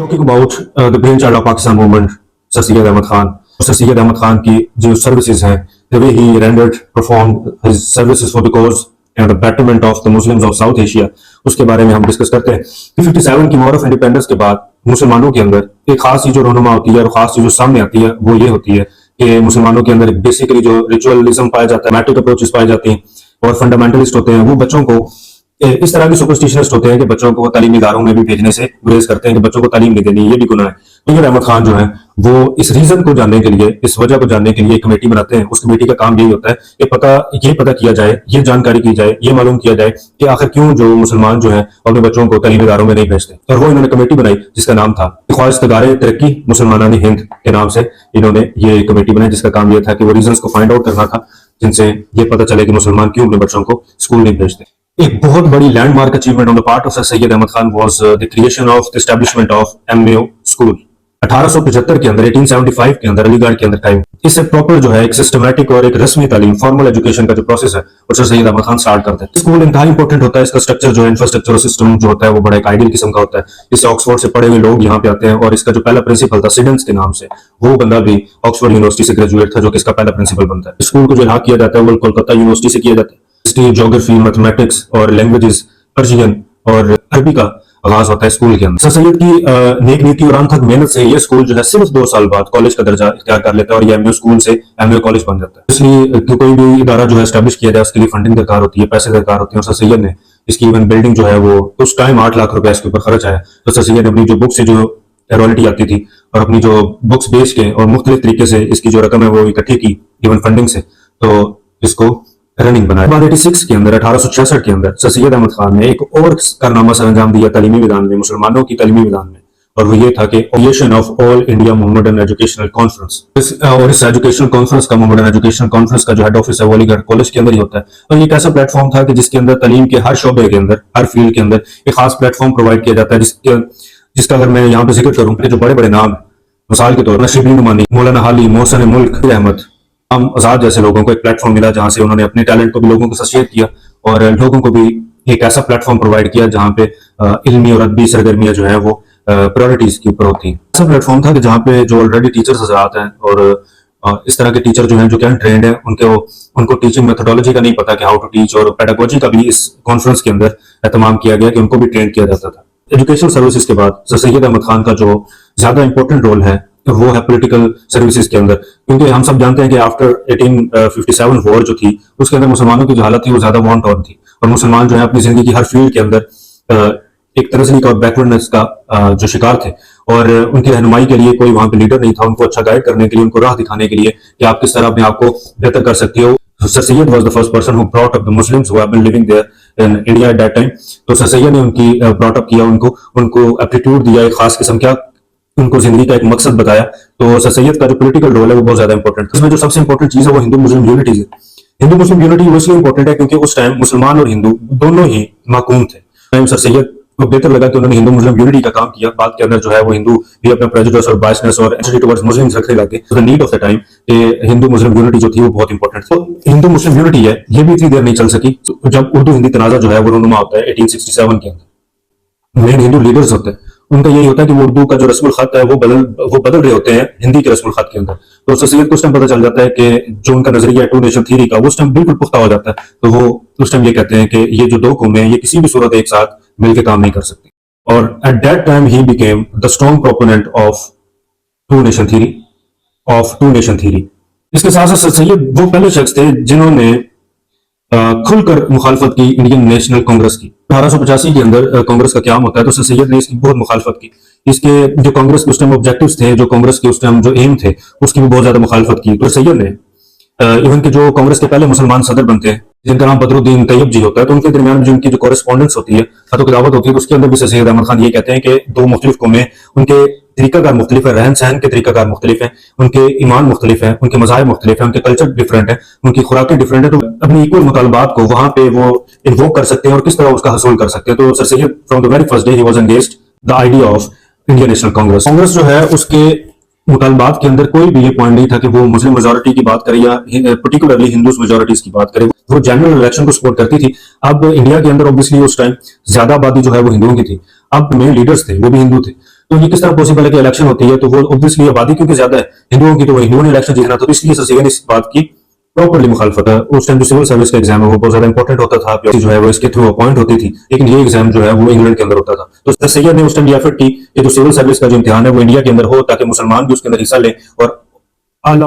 Talking about the brain child of Pakistan movement sir Syed Ahmed Khan. Sir Syed Ahmed Khan की जो services हैं, the way he rendered perform his services for the cause and the betterment of the Muslims of South Asia, उसके बारे में हम discuss करते हैं। 57 की वॉर ऑफ इंडिपेंडेंस के बाद मुसलमानों के अंदर एक खास चीज जो रहनुमा होती है और खास चीज जो सामने आती है वो ये होती है कि मुसलमानों के अंदर बेसिकली जो रिचुअलिज्म पाया जाता है, मैट्रिक अप्रोचेस पाई जाती हैं और फंडामेंटलिस्ट होते हैं, वो बच्चों को इस तरह के सुपरस्टिशनिस्ट होते हैं कि बच्चों को तालीमी इदारों में भी भेजने से गुरेज करते हैं कि बच्चों को तालीम नहीं देनी, ये भी गुनाह है। सैयद अहमद खान जो है वो इस रीजन को जानने के लिए, इस वजह को जानने के लिए एक कमेटी बनाते हैं। उस कमेटी का काम यही होता है कि ये पता किया जाए, ये जानकारी की जाए, ये मालूम किया जाए कि आखिर क्यों जो मुसलमान जो है अपने बच्चों को तालीमी इदारों में नहीं भेजते। और वो इन्होंने कमेटी बनाई जिसका नाम था ख्वाहिशतगारे तरक्की मुसलमानानी हिंद के नाम से इन्होंने ये कमेटी बनाई, जिसका काम यह था कि वो रीजन को फाइंड आउट करना था जिनसे ये पता चले कि मुसलमान क्यों अपने बच्चों को स्कूल नहीं भेजते। एक बहुत बड़ी landmark achievement on the part of sir Syed Ahmed Khan was the creation of the establishment of M O school 1875 के अंदर, 1875 के अंदर अलीगढ़ के अंदर कायम। इससे प्रॉपर जो है एक सिस्टमैटिक और एक रस्मी तालीम, फॉर्मल एजुकेशन का जो प्रोसेस है वो सर सैयद अहमद खान स्टार्ट करते हैं। स्कूल इंतहाई इंपॉर्टेंट होता है, इसका स्ट्रक्चर जो है, इंफ्रास्ट्रक्चर और सिस्टम जो होता है वो बड़ा एक आइडियल किस्म का होता है। इससे ऑक्सफोर्ड से पढ़े हुए लोग यहाँ पे आते हैं और इसका जो पहला प्रिंसिपल था सिडेंस के नाम से, वो बंदा भी ऑक्सफोर्ड यूनिवर्सिटी से ग्रेजुएट था, जो कि इसका पहला प्रिंसिपल बनता है। स्कूल को जो इल्हाक किया जाता है वो कोलकाता यूनिवर्सिटी से किया जाता है। हिस्ट्री, ज्योग्राफी, मैथमेटिक्स और लैंग्वेजेस, पर्शियन और अरबी का आगाज होता है स्कूल के अंदर। सर सैयद की नेक नीति और अनथक मेहनत से ये स्कूल जो है सिर्फ 2 साल बाद कॉलेज का दर्जा इख्तियार कर लेता है और ये एमयू स्कूल से एमयू कॉलेज बन जाता है। इसलिए कोई भी इदारा जो है एस्टैब्लिश किया जाए उसके लिए फंडिंग दरकार होती है, पैसे दरकार होते हैं। और सर सैयद ने इसकी इवन बिल्डिंग जो है वो उस टाइम 8 लाख रुपए इसके ऊपर खर्च आया। तो सर सैयद ने अपनी जो बुक से जो रॉयल्टी आती थी और अपनी जो बुक्स बेच के और मुख्तलिफ तरीके से इसकी जो रकम है वो इकट्ठी की इवन फंडिंग से, तो इसको रनिंग बनाया। 1886 के अंदर, 1866 के अंदर सर सैयद अहमद खान ने एक और कारनामा सर अंजाम दिया तालीमी विधान में, मुसलमानों की तालीमी विधान में, और वो ये था कि creation of all India Mohammedan educational conference. और इस एजुकेशनल कॉन्फ्रेंस का, मोहम्मदन एजुकेशनल कॉन्फ्रेंस का जो हेड ऑफिस है वो अलीगढ़ कॉलेज के अंदर ही होता है। और ये एक ऐसा प्लेटफॉर्म था कि जिसके अंदर तालीम के हर शोबे के अंदर, हर फील्ड के अंदर एक खास प्लेटफॉर्म प्रोवाइड किया जाता है, जिसका अगर मैं यहाँ पे जिक्र करूँ जो बड़े बड़े नाम, मिसाल के तौर पर नशीब नुमानी, मौलाना हाली, मोहसिन मुल्क अहमद, हम आजाद जैसे लोगों को एक प्लेटफॉर्म मिला जहां से उन्होंने अपने टैलेंट को भी लोगों के साथ शेयर किया और लोगों को भी एक ऐसा प्लेटफॉर्म प्रोवाइड किया जहां पे इल्मी और अदबी सरगर्मियां जो है वो प्रायोरिटीज के ऊपर होती हैं। ऐसा प्लेटफॉर्म था कि जहां पे जो ऑलरेडी टीचर्स हजरात हैं और इस तरह के टीचर जो हैं जो क्या ट्रेंड है, उनको टीचिंग मेथोडोलॉजी का नहीं पता कि हाउ टू टीच, और पेडागोजी का भी इस कॉन्फ्रेंस के अंदर एहतमाम किया गया कि उनको भी ट्रेन किया जाता था। एजुकेशनल सर्विसेज के बाद सर सैयद अहमद खान का जो ज्यादा इंपॉर्टेंट रोल है वो है पॉलिटिकल सर्विसेज के अंदर, क्योंकि हम सब जानते हैं कि आफ्टर 1857 वॉर जो थी उसके अंदर मुसलमानों की जो हालत थी वो ज्यादा वॉन्ट ऑन थी और मुसलमान जो है अपनी जिंदगी की हर फील्ड के अंदर एक तरसली का और बैकवर्डनेस का जो शिकार थे और उनकी रहनुमाई के लिए कोई वहां पे लीडर नहीं था, उनको अच्छा गाइड करने के लिए, उनको राह दिखाने के लिए कि आप किस तरह अपने आप को बेहतर कर सकते हो। Sir Syed was the first person who brought up the Muslims who have been living there in India at that time. तो सर सैयद ने उनकी ब्रॉट अप किया, उनको एप्टीट्यूड दिया, एक खास किस्म का उनको जिंदगी का एक मकसद बताया। तो सर सैयद का जो पॉलिटिकल रोल है वो बहुत ज्यादा इंपॉर्टेंट है। इसमें जो सबसे इंपॉर्टेंट चीज है वो हिंदू मुस्लिम यूनिटी है। हिंदू मुस्लिम यूनिटी इसलिए इंपॉर्टेंट है क्योंकि उस टाइम मुसलमान और हिंदू दोनों ही महकूम थे। टाइम सर सैयद को बेहतर लगा कि उन्होंने हिंदू मुस्लिम यूनिटी का काम किया। बात के अंदर जो है वो हिंदू भी अपना प्रेजुडिस और बायसनेस और एंटिटी टुवर्ड्स मुस्लिम्स रखने लगे। The need of the time Hindu Muslim unity जो थी वो बहुत इंपॉर्टेंट थी। तो हिंदू मुस्लिम यूनिटी है ये भी इतनी देर नहीं चल सकी जब उर्दू हिंदी तनाजा जो है वो रूनुमा होता है 1867 के अंदर। मेन हिंदू लीडर्स होते हैं, उनका यही होता है कि वो उर्दू का जो रस्मुल खत है वो बदल रहे होते हैं हिंदी के रस्मुल खत के अंदर। तो सर सैयद को उस टाइम पता चल जाता है कि जो उनका नजरिया है 2 नेशन थ्योरी का वो उस टाइम बिल्कुल पुख्ता हो जाता है। तो वो उस टाइम ये कहते हैं कि ये जो 2 कौमें हैं ये किसी भी सूरत एक साथ मिलकर काम नहीं कर सकती। और eight that time he became the strong proponent of 2 nation theory. इसके साथ साथ सर सैयद वो पहले शख्स थे जिन्होंने खुलकर मुखालफत की इंडियन नेशनल कांग्रेस की। 1885 के अंदर कांग्रेस का क्याम होता है तो सर सैयद ने इसकी बहुत मुखालफत की। इसके जो कांग्रेस के उस टाइम ऑब्जेक्टिव्स थे, जो कांग्रेस के उस टाइम जो एम थे, उसकी भी बहुत ज्यादा मुखालफत की। तो सैयद ने इवन के जो कांग्रेस के पहले मुसलमान सदर बनते हैं जिनका नाम बदरुद्दीन तैयब जी होता है, तो उनके दरमियान जो उनकी जो कॉरेस्पॉन्डेंस होती है, खतों की दावत होती है, तो उसके अंदर भी सर सैयद अहमद खान ये कहते हैं कि 2 मुख्तलिफ कौमें, उनके तरीकाकार मुख्तलिफ है, रहन सहन के तरीकाकार मुख्तलिफ है, उनके ईमान मुख्तलिफ है, उनके मज़ाहिब मुख्तलिफ है, उनके कल्चर डिफरेंट है, उनकी खुराकें डिफरेंट है। तो अपनी इक्वल मुतालबात को वहां पे वो इन्वोक कर सकते हैं और किस तरह उसका हसूल कर सकते हैं। तो sir Syed from the very first day he was engaged the idea of Indian national Congress. Congress जो है उसके मुतालबात के अंदर कोई भी ये पॉइंट नहीं था कि वो मुस्लिम मेजोरिटी की बात करे या पर्टिकुलरली हिंदू मेजोरिटीज की बात करे। वो जनरल इलेक्शन को सपोर्ट करती थी। अब इंडिया के अंदर ऑब्वियसली उस टाइम ज्यादा आबादी जो है वो हिंदुओं की थी। अब मेन लीडर्स थे वो भी हिंदू थे। तो ये किस तरह पॉसिबल है कि इलेक्शन होती है तो वो ऑब्वियसली आबादी क्योंकि ज्यादा है हिंदुओं की, तो हिंदुओं ने इलेक्शन जीतना, तो इसलिए सर सीएम ने इस बात की प्रॉपरली मुखालफत है। उस टाइम जो सिविल सर्विस का एग्जाम है वो बहुत ज्यादा इंपॉर्टेंट होता था, जो है वो इसके थ्रू अपॉइंट होती थी, लेकिन ये एग्जाम जो है वो इंग्लैंड के अंदर होता था। तो सर सैयद ने उस टाइम ये एफर्ट की कि जो सिविल सर्विस का जो इम्तिहान है वो इंडिया के अंदर हो, ताकि मुसलमान भी उसके अंदर हिस्सा लें और आला